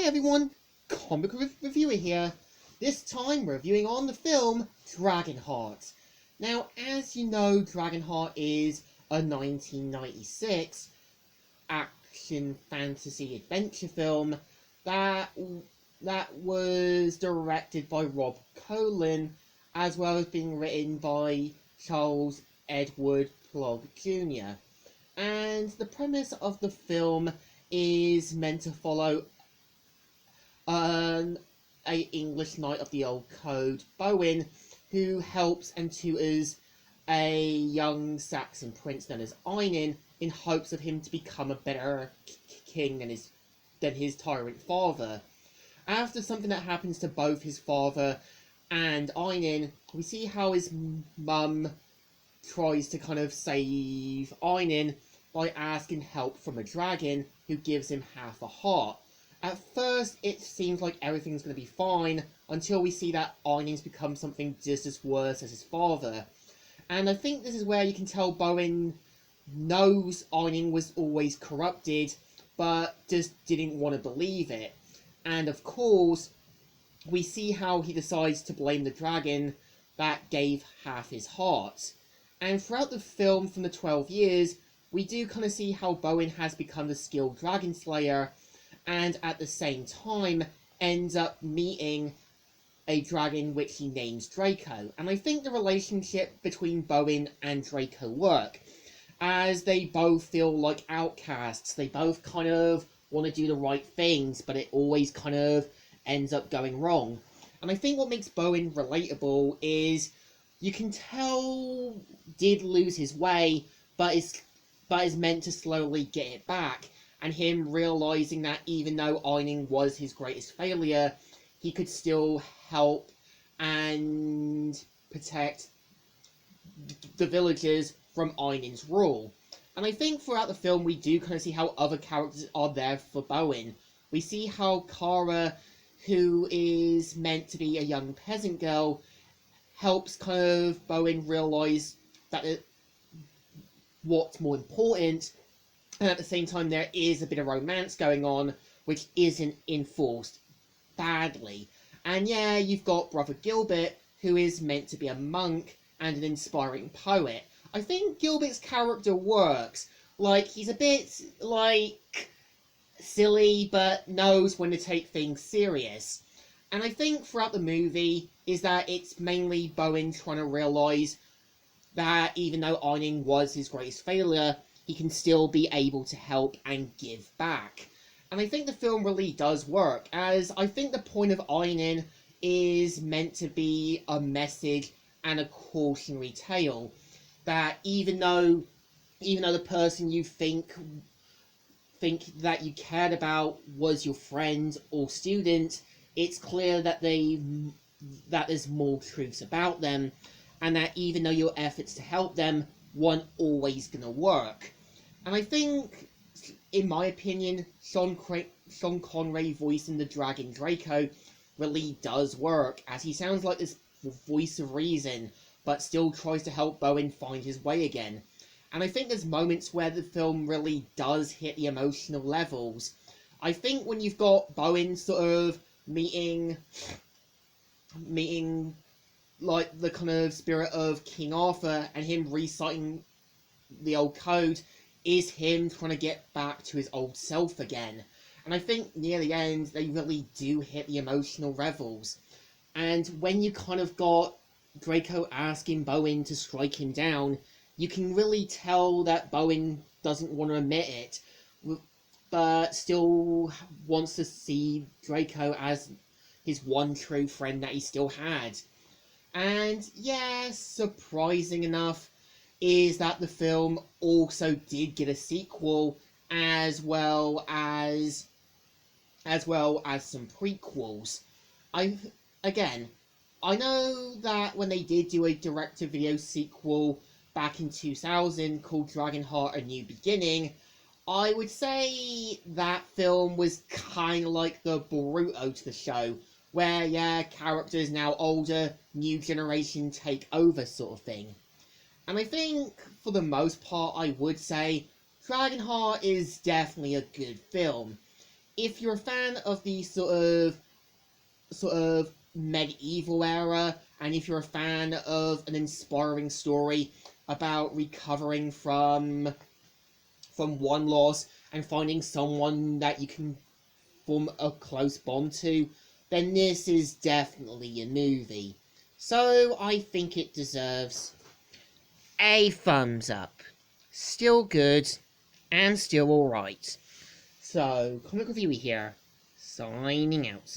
Hi everyone, Comic Reviewer here. This time reviewing on the film Dragonheart. Now, as you know, Dragonheart is a 1996 action fantasy adventure film that was directed by Rob Colin, as well as being written by Charles Edward Plog Jr. And the premise of the film is meant to follow a English knight of the old code, Bowen, who helps and tutors a young Saxon prince known as Einin in hopes of him to become a better king than his tyrant father. After something that happens to both his father and Einin, we see how his mum tries to kind of save Einin by asking help from a dragon who gives him half a heart. At first, it seems like everything's going to be fine until we see that Einin's become something just as worse as his father. And I think this is where you can tell Bowen knows Einin was always corrupted, but just didn't want to believe it. And of course, we see how he decides to blame the dragon that gave half his heart. And throughout the film, from the 12 years, we do kind of see how Bowen has become the skilled dragon slayer, and at the same time ends up meeting a dragon which he names Draco. And I think the relationship between Bowen and Draco work, as they both feel like outcasts. They both kind of want to do the right things, but it always kind of ends up going wrong. And I think what makes Bowen relatable is you can tell did lose his way, but is meant to slowly get it back. And him realizing that even though Einin was his greatest failure, he could still help and protect the villagers from Einin's rule. And I think throughout the film we do kind of see how other characters are there for Bowen. We see how Kara, who is meant to be a young peasant girl, helps kind of Bowen realize that what's more important. And at the same time, there is a bit of romance going on, which isn't enforced badly. And yeah, you've got Brother Gilbert, who is meant to be a monk and an inspiring poet. I think Gilbert's character works. Like, he's a bit, like, silly, but knows when to take things serious. And I think throughout the movie is that it's mainly Bowen trying to realise that even though Einin was his greatest failure, he can still be able to help and give back. And I think the film really does work, as I think the point of Einin is meant to be a message and a cautionary tale. That even though the person you think that you cared about was your friend or student, it's clear that there's more truths about them, and that even though your efforts to help them weren't always going to work. And I think, in my opinion, Sean Connery voicing the dragon Draco really does work, as he sounds like this voice of reason, but still tries to help Bowen find his way again. And I think there's moments where the film really does hit the emotional levels. I think when you've got Bowen sort of meeting like the kind of spirit of King Arthur, and him reciting the old code is him trying to get back to his old self again. And I think near the end they really do hit the emotional levels. And when you kind of got Draco asking Bowen to strike him down, you can really tell that Bowen doesn't want to admit it, but still wants to see Draco as his one true friend that he still had. And yeah, surprising enough is that the film also did get a sequel, as well as some prequels. I know that when they did do a direct-to-video sequel back in 2000 called Dragonheart: A New Beginning, I would say that film was kind of like the Boruto to the show, where, yeah, characters now older, new generation take over sort of thing. And I think, for the most part, I would say Dragonheart is definitely a good film. if you're a fan of the sort of medieval era, and if you're a fan of an inspiring story about recovering from one loss and finding someone that you can form a close bond to, then this is definitely a movie. So I think it deserves a thumbs up. Still good and still alright. So, Comic Review here, signing out.